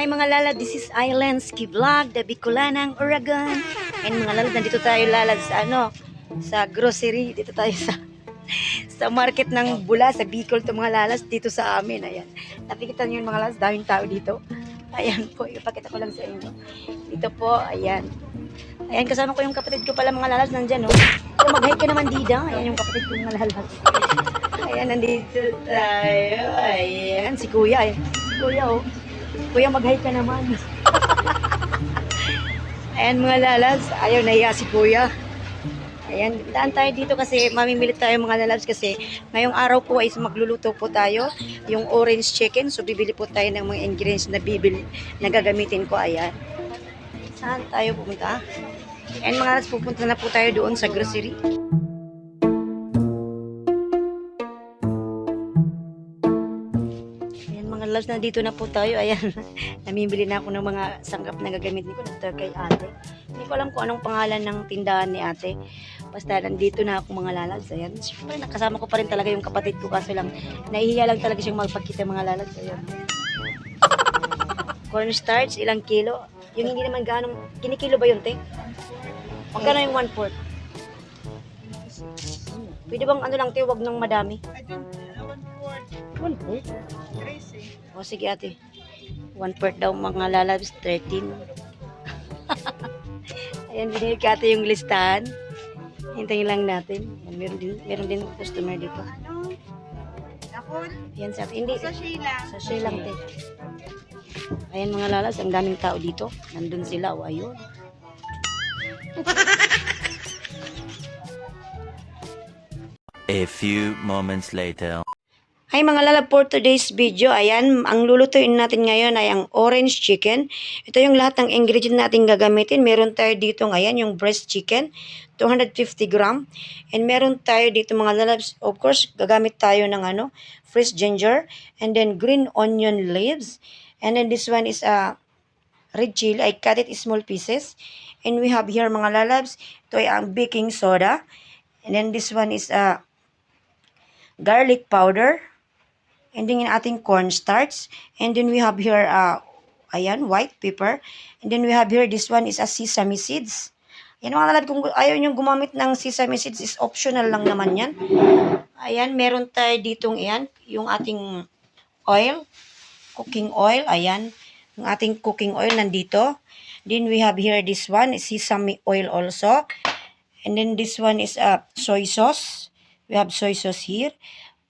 Hi mga lala, this is Island Ski Vlog, the Bicolanang Oragon. And mga lala, nandito tayo lala sa grocery, dito tayo sa market ng Bula, sa Bicol to mga lalas, dito sa amin, ayan. Nakikita niyo yung mga lalas, daming tao dito. Ayan po, ipakita ko lang sa inyo. Dito po, ayan. Ayan, kasama ko yung kapatid ko pala mga lalas, nandyan, no? So, mag-hi ka naman, Dida. Ayan yung kapatid ko mga lalas. Ayan, nandito tayo. Ayan, si Kuya, ayan. Si Kuya, oh. Kuya, mag-hi ka naman. Ayan mga lalas, ayaw nahiya si Kuya. Ayan, daan tayo dito kasi mamimili tayo mga lalabs kasi ngayong araw po ay magluluto po tayo yung orange chicken. So bibili po tayo ng mga ingredients na gagamitin ko. Ayan. Saan tayo pumunta? Ayan mga lalabs, pupunta na po tayo doon sa grocery. Ayan mga lalabs, nandito na po tayo. Ayan, namimili na ako ng mga sangkap na gagamitin ko dito kay ate. Hindi ko alam kung anong pangalan ng tindahan ni ate. Basta nandito na ako mga lalabs. Ayan. Siyempre nakasama ko pa rin talaga yung kapatid ko kaso lang nahihiya lang talaga siyang magpakita mga lalabs. Ayan. Cornstarch, ilang kilo? Yung hindi naman gaano, kinikilo ba yun, te? Magkano yung 1/4? Pwede bang ano lang, te, wag nang madami? 1/4? O sige ate. 1/4 daw mga lalabs, 13. Ayan, binili ka ate yung listahan. Hintayin lang natin. Meron din customer dito. Ano? Dakon? Ayan sa hindi. Sa Sheila. Sa Sheila lang te. Ayan mga lalas, ang daming tao dito. Nandun sila, o ayun. A few moments later. Hi mga lalab, for today's video, ayan, ang lulutuin natin ngayon ay ang orange chicken. Ito yung lahat ng ingredient natin gagamitin. Meron tayo dito ngayon yung breast chicken, 250 gram. And meron tayo dito mga lalabs, of course, gagamit tayo ng fresh ginger. And then green onion leaves. And then this one is red chili. I cut it in small pieces. And we have here mga lalabs, ito ay ang baking soda. And then this one is garlic powder. And then yung ating cornstarch. And then we have here, ayan, white pepper. And then we have here, this one is a sesame seeds. Yan mga lalab, kung ayaw nyo gumamit ng sesame seeds, is optional lang naman yan. Ayan, meron tayo ditong yan, yung ating oil, cooking oil. Ayan, yung ating cooking oil nandito. Then we have here this one, sesame oil also. And then this one is soy sauce. We have soy sauce here.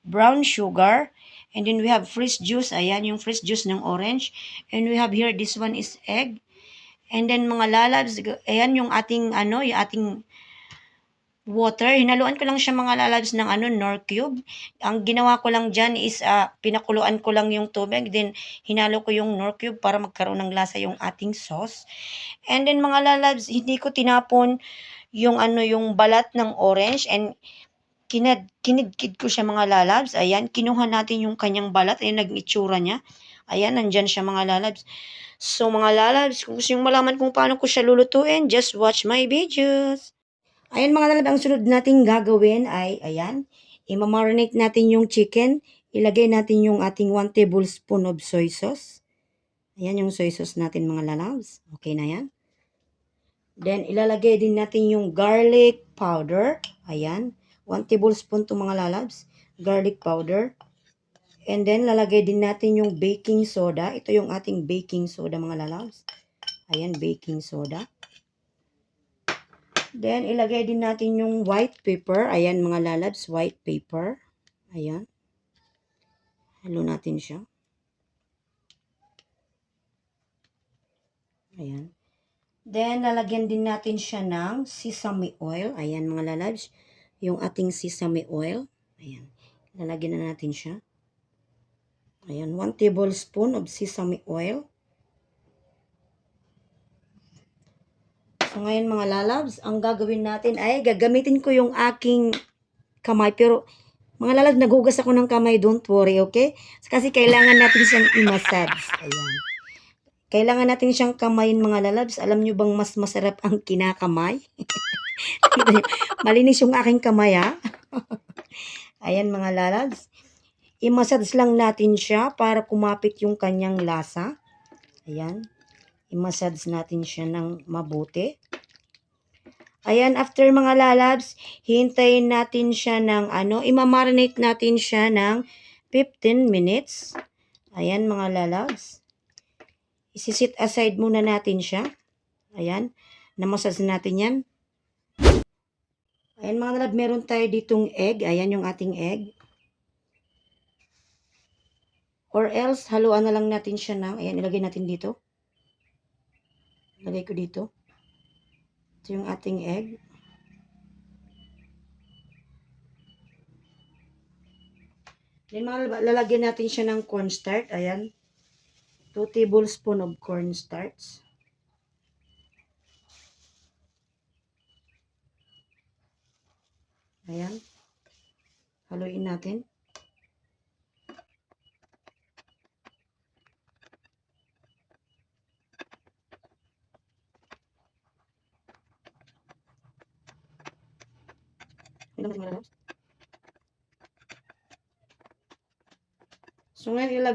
Brown sugar. And then we have fresh juice. Ayan, yung fresh juice ng orange. And we have here, this one is egg. And then mga lalabs, ayan yung ating, yung ating water. Hinaluan ko lang siya mga lalabs ng Knorr cube. Ang ginawa ko lang dyan is, pinakuluan ko lang yung tubig. Then, hinalo ko yung Knorr cube para magkaroon ng lasa yung ating sauce. And then mga lalabs, hindi ko tinapon yung, yung balat ng orange. And, kinidkid ko siya mga lalabs. Ayan, kinuha natin yung kanyang balat. Ayan, nag-itsura niya. Ayan, nandyan siya mga lalabs. So, mga lalabs, kung gusto yung malaman kung paano ko siya lulutuin, just watch my videos. Ayan mga lalabs, ang sunod nating gagawin ay, ayan, imamarinate natin yung chicken. Ilagay natin yung ating 1 tablespoon of soy sauce. Ayan yung soy sauce natin mga lalabs. Okay na yan. Then, ilalagay din natin yung garlic powder. Ayan. 1 tablespoon to mga lalabs, garlic powder. And then, lalagay din natin yung baking soda. Ito yung ating baking soda mga lalabs. Ayan, baking soda. Then, ilagay din natin yung white pepper. Ayan mga lalabs, white pepper. Ayan. Halo natin siya. Ayan. Then, lalagyan din natin siya ng sesame oil. Ayan mga lalabs. Yung ating sesame oil. Ayan. Lalagyan na natin siya. Ayan. 1 tablespoon of sesame oil. So, ngayon mga lalabs, ang gagawin natin ay gagamitin ko yung aking kamay. Pero, mga lalabs, naghugas ako ng kamay. Don't worry, okay? Kasi kailangan natin siyang i-massage. Ayan. Kailangan natin siyang kamayin mga lalabs. Alam nyo bang mas masarap ang kinakamay? Malinis yung aking kamay, ha? Ayan mga lalabs. I-massage lang natin siya para kumapit yung kanyang lasa. Ayan. I-massage natin siya ng mabuti. Ayan, after mga lalabs, hintayin natin siya ng imamarinate natin siya ng 15 minutes. Ayan mga lalabs. Isisit aside muna natin siya. Ayan, na-massage natin yan. Ayan mga lalabs, meron tayo ditong egg. Ayan yung ating egg. Or else, haluan na lang natin siya ng, ayan, ilagay natin dito. Ilagay ko dito. Ito yung ating egg. Then lalagyan natin siya ng cornstarch. Ayan. 2 tablespoon of cornstarch. Ayan. Haluin natin. So ngayon,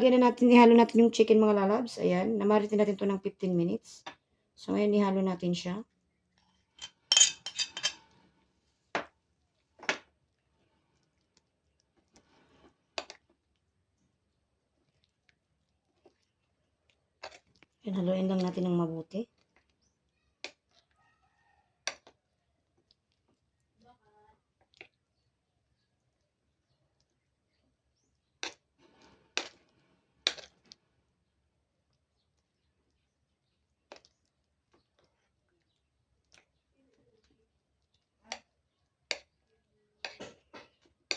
ihalo natin yung chicken mga lalabs. Ayan, namaritin natin to ng 15 minutes. So ngayon, ihalo natin siya. Ayan, haluin lang natin ng mabuti.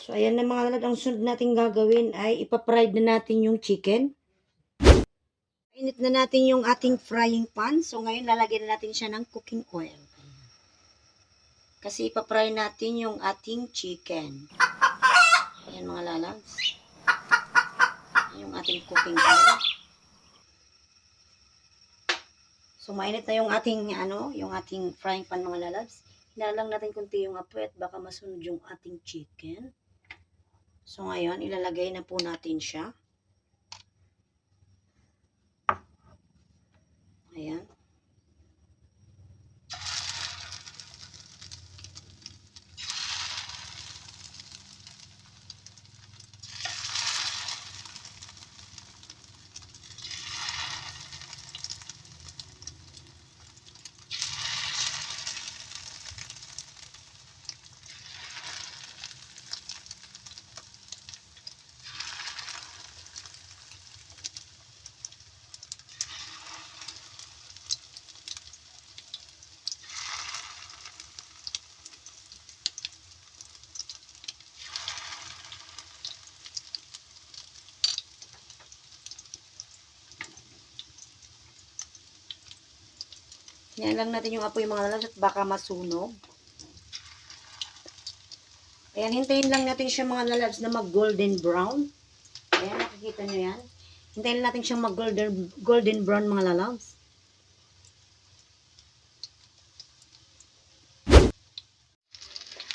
So ayan na mga lalabs, ang sunod natin gagawin ay ipapride na natin yung chicken. Init na natin yung ating frying pan. So ngayon, lalagyan na natin siya ng cooking oil. Kasi ipapry natin yung ating chicken. Ayan mga lalabs. Yung ating cooking oil. So mainit na yung ating yung ating frying pan mga lalabs. Hinalang natin kunti yung apoy at baka masunog yung ating chicken. So ngayon, ilalagay na po natin siya. Ayan. Hinaan lang natin yung apoy mga lalabs at baka masunog. Ayan, hintayin lang natin siya mga lalabs na mag-golden brown. Ayan, nakikita nyo yan. Hintayin natin siyang mag-golden brown mga lalabs.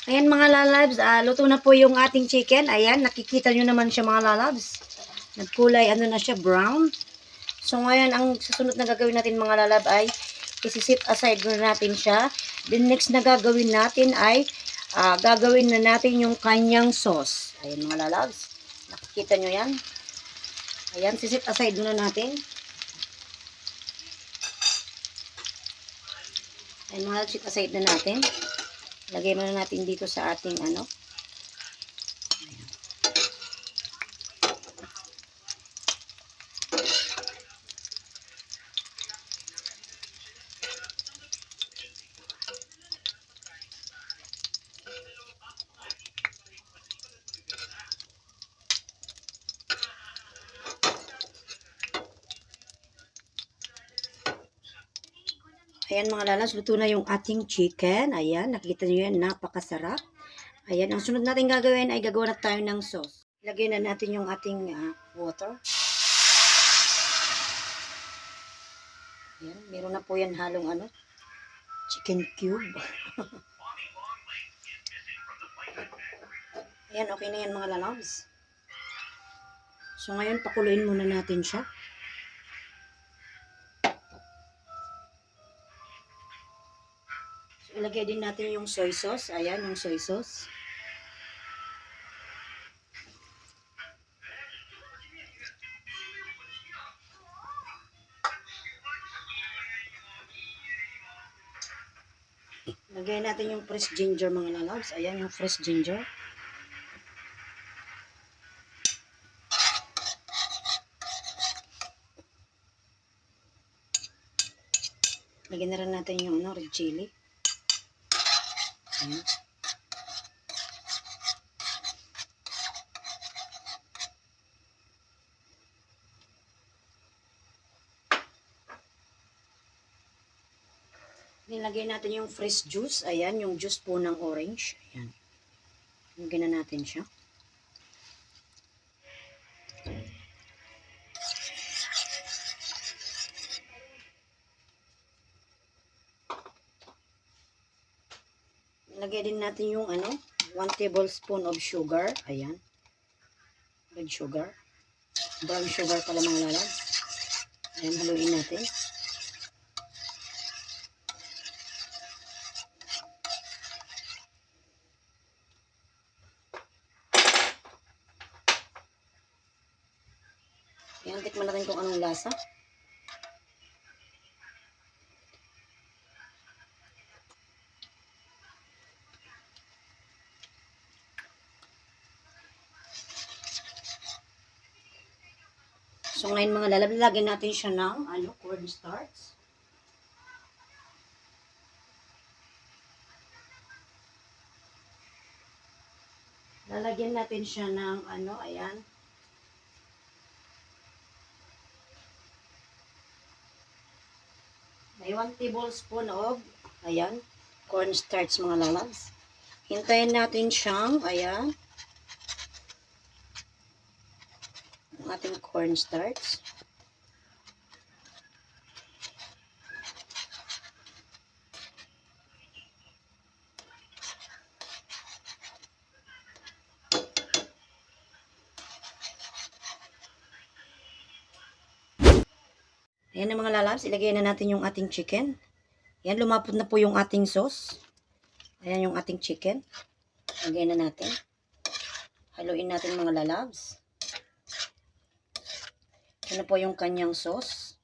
Ayan mga lalabs, luto na po yung ating chicken. Ayan, nakikita nyo naman siya mga lalabs. Nagkulay, na siya, brown. So ngayon, ang susunod na gagawin natin mga lalab ay isi-set aside na natin siya. Then next na gagawin natin ay gagawin na natin yung kanyang sauce. Ayan mga lalabs. Nakikita nyo yan. Ayan, sisit aside muna natin. Ayan mga lalabs, sit aside na natin. Lagay muna natin dito sa ating Ayan mga lalabs, luto na yung ating chicken. Ayan, nakikita nyo yan, napakasarap. Ayan, ang sunod natin gagawin ay gagawa na tayo ng sauce. Lagyan na natin yung ating water. Ayan, meron na po yan halong chicken cube. Ayan, okay na yan mga lalabs. So ngayon, pakuluin muna natin siya. Ilagay din natin yung soy sauce. Ayan, yung soy sauce. Lagay natin yung fresh ginger mga lalabs. Ayan yung fresh ginger. Lagyan na rin natin yung red chili. Ayan. Nilagay natin yung fresh juice. Ayan, yung juice po ng orange. Ayan. Lagyan na natin siya. Lagay din natin yung 1 tablespoon of sugar. Ayan. Red sugar. Brown sugar pala mga lalab. Ayan, haluin natin. Ayan, tikman natin kung anong lasa. So ngayon mga lalab, lagyan natin siya ng cornstarch. Lalagyan natin siya ng ayan. May 1 tablespoon of ayan, cornstarch mga lalabs. Hintayin natin siyang ayan. Ang ating cornstarch. Ayan na mga lalabs, ilagay na natin yung ating chicken. Ayan, lumapot na po yung ating sauce. Ayan yung ating chicken. Lagay na natin. Haluin natin mga lalabs. Ayan na po yung kanyang sauce.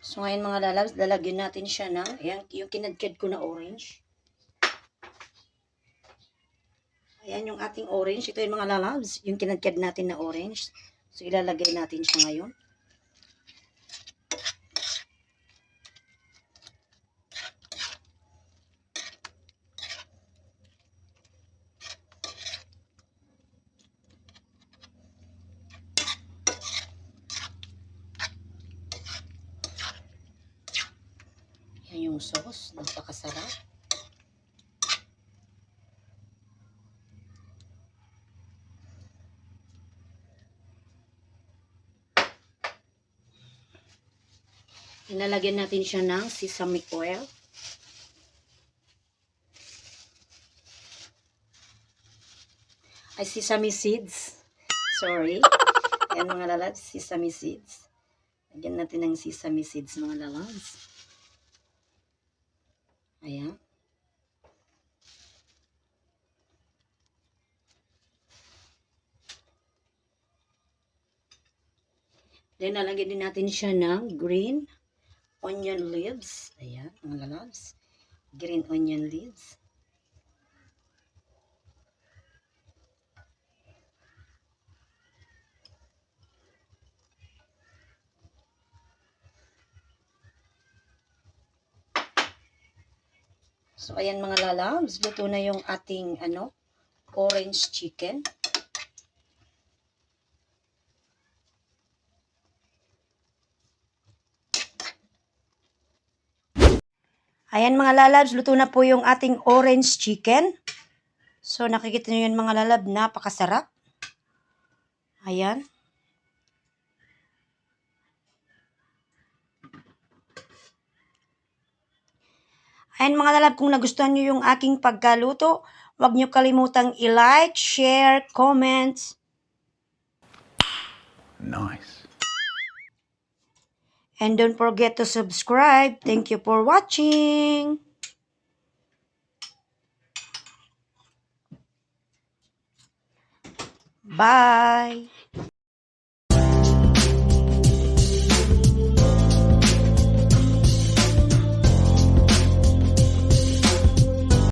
So ngayon mga lalabs, lalagyan natin siya ng, ayan, yung kinadkad ko na orange. Ayan yung ating orange. Ito yung mga lalabs, yung kinadkad natin na orange. So ilalagay natin siya ngayon. Ayan yung sauce, napakasarap. Inalagyan natin siya ng sesame oil. Ay, sesame seeds. Sorry. Ayan mga lalabs, sesame seeds. Lagyan natin ng sesame seeds mga lalabs. Ayan. Then, nalagyan din natin siya ng green onion leaves. Ayan, mga lalabs. Green onion leaves. So, ayan mga lalabs. Luto na yung ating, orange chicken. Ayan mga lalabs, luto na po yung ating orange chicken. So nakikita nyo yun mga lalab, napakasarap. Ayan. Ayan mga lalab, kung nagustuhan nyo yung aking pagkaluto, huwag nyo kalimutang i-like, share, comment. Nice. And don't forget to subscribe. Thank you for watching. Bye.